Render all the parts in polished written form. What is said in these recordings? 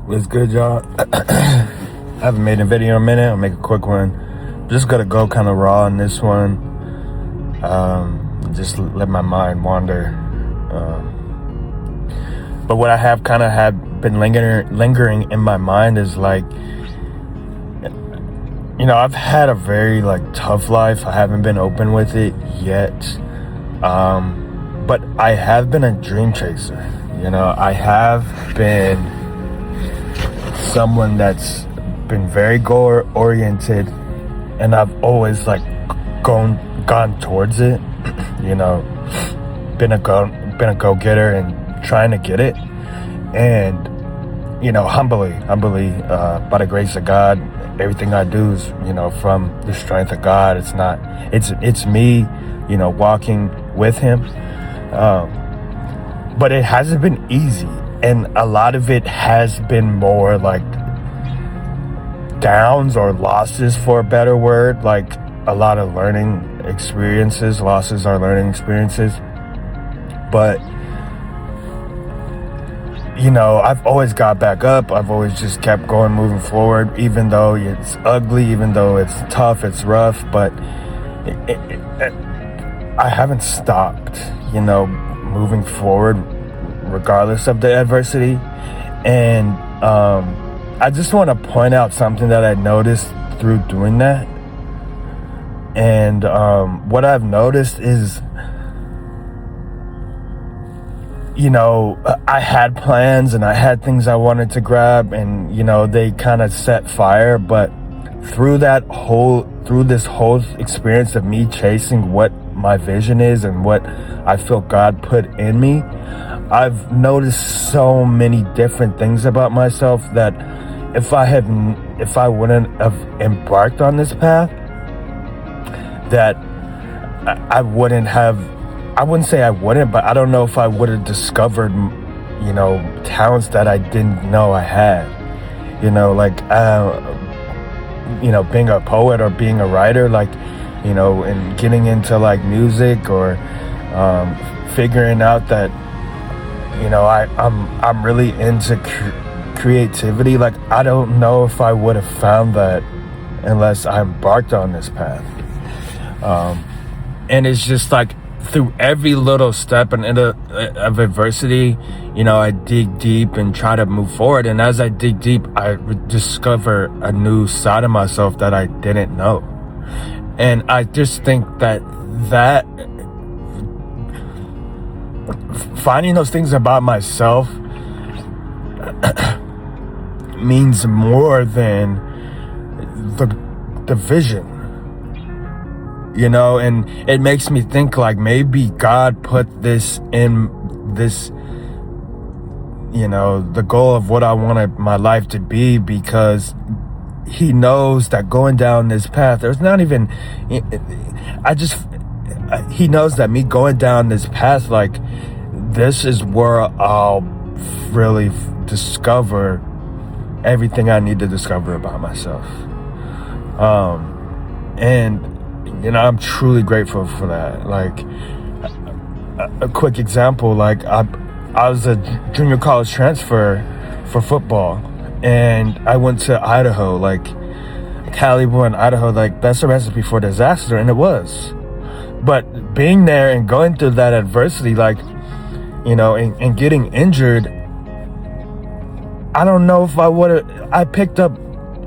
What's good, y'all? I haven't made a video in a minute. I'll make a quick one. Just gotta go kind of raw on this one. Just let my mind wander. But what I have kind of had been lingering in my mind is like, I've had a very tough life. I haven't been open with it yet. But I have been a dream chaser. I have been someone that's been very goal oriented, and I've always gone towards it. Been a go getter and trying to get it, and humbly by the grace of God, everything I do is from the strength of God. It's me walking with Him, but it hasn't been easy. And a lot of it has been more downs or losses, for a better word, a lot of learning experiences. Losses are learning experiences. But, I've always got back up. I've always just kept going, moving forward, even though it's ugly, even though it's tough, it's rough. But I haven't stopped, moving forward, regardless of the adversity. And I just want to point out something that I noticed through doing that. And what I've noticed is, I had plans and I had things I wanted to grab, and they kind of set fire. But through this whole experience of me chasing what my vision is and what I feel God put in me, I've noticed so many different things about myself that if I wouldn't have embarked on this path, that I wouldn't have, I wouldn't say I wouldn't, but I don't know if I would have discovered, talents that I didn't know I had, being a poet or being a writer, and getting into music, or figuring out that I'm really into creativity. I don't know if I would have found that unless I embarked on this path. And it's just through every little step of adversity, I dig deep and try to move forward. And as I dig deep, I discover a new side of myself that I didn't know. And I just think that finding those things about myself means more than the vision, and it makes me think maybe God put this in this, the goal of what I wanted my life to be, because He knows that going down this path, there's not even, He knows that me going down this path, this is where I'll really discover everything I need to discover about myself. And I'm truly grateful for that. A quick example, I was a junior college transfer for football, and I went to Idaho, Calibre in Idaho, that's a recipe for disaster, and it was. But being there and going through that adversity, and getting injured, I don't know if I picked up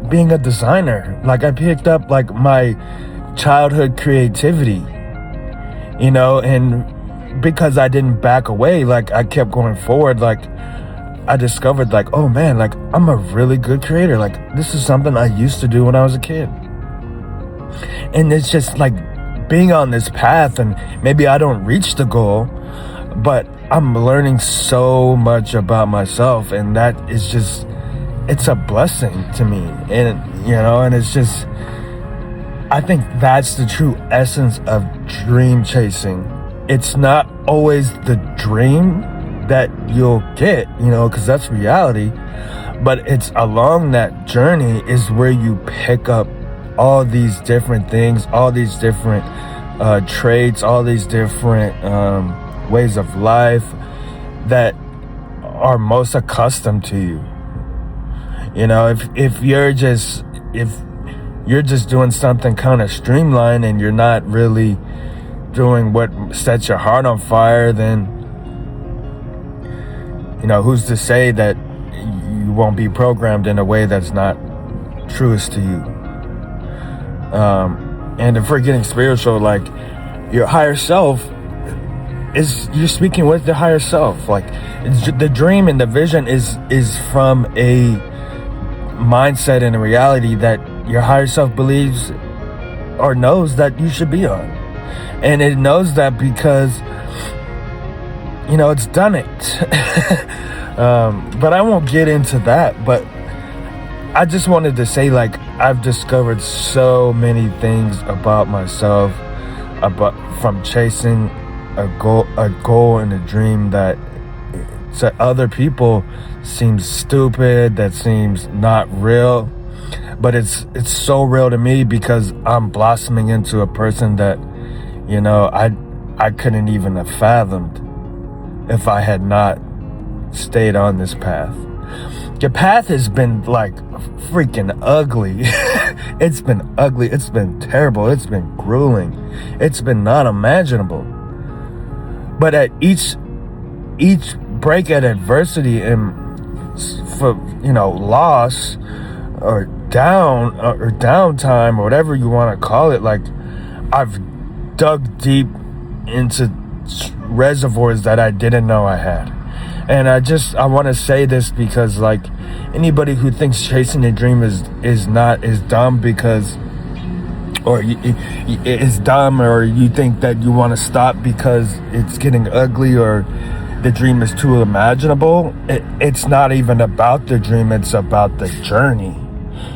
being a designer. I picked up my childhood creativity, and because I didn't back away, I kept going forward, I discovered oh man, I'm a really good creator. This is something I used to do when I was a kid. And it's just being on this path, and maybe I don't reach the goal, but I'm learning so much about myself, and that is just, it's a blessing to me. And and it's just, I think that's the true essence of dream chasing. It's not always the dream that you'll get, because that's reality, but it's along that journey is where you pick up all these different things, all these different traits, all these different ways of life that are most accustomed to you. You know, if you're just doing something kind of streamlined and you're not really doing what sets your heart on fire, then, you know, who's to say that you won't be programmed in a way that's not truest to you? And if we're getting spiritual, like, your higher self you're speaking with the higher self. Like, the dream and the vision is from a mindset and a reality that your higher self believes or knows that you should be on. And it knows that because, you know, it's done it. But I won't get into that. But I just wanted to say, like, I've discovered so many things about myself, from chasing a goal and a dream that to other people seems stupid, that seems not real, but it's so real to me because I'm blossoming into a person that, you know, I couldn't even have fathomed if I had not stayed on this path. Your path has been like freaking ugly. It's been ugly. It's been terrible. It's been grueling. It's been not imaginable. But at each break at adversity and for, you know, loss or downtime or whatever you want to call it, like, I've dug deep into reservoirs that I didn't know I had. And I want to say this because, like, anybody who thinks chasing a dream is dumb because, or it's dumb, or you think that you want to stop because it's getting ugly or the dream is too imaginable, it's not even about the dream, it's about the journey.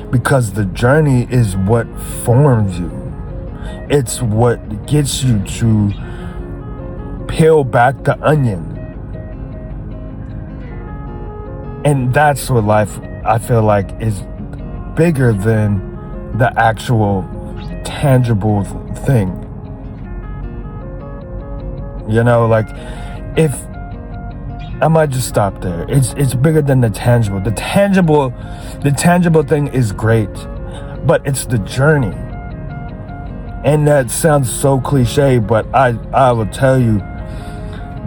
Because the journey is what forms you. It's what gets you to peel back the onion. And that's what life, I feel like, is bigger than the actual tangible thing. You know, like, if I might just stop there. It's bigger than the tangible. The tangible thing is great, but it's the journey. And that sounds so cliche, but I will tell you,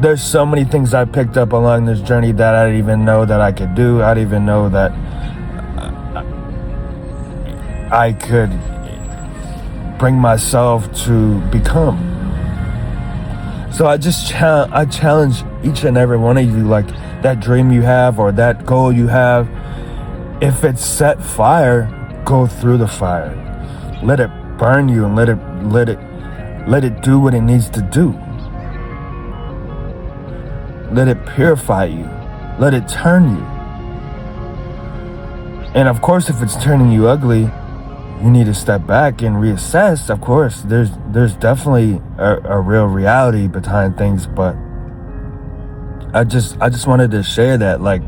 there's so many things I picked up along this journey that I didn't even know that I could do. I didn't even know that I could bring myself to become. So I challenge each and every one of you, like, that dream you have or that goal you have, if it's set fire, go through the fire. Let it burn you and let it do what it needs to do. Let it purify you. Let it turn you. And of course, if it's turning you ugly, you need to step back and reassess. Of course, there's definitely a real reality behind things, but I just wanted to share that, like,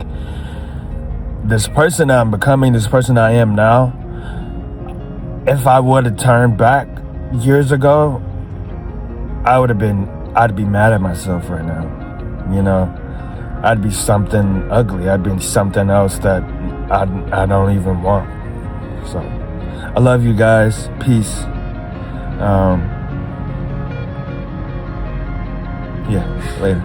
this person I'm becoming, this person I am now, if I would have turned back years ago, I'd be mad at myself right now. You know, I'd be something ugly. I'd be something else that I don't even want. So I love you guys. Peace. Yeah, later.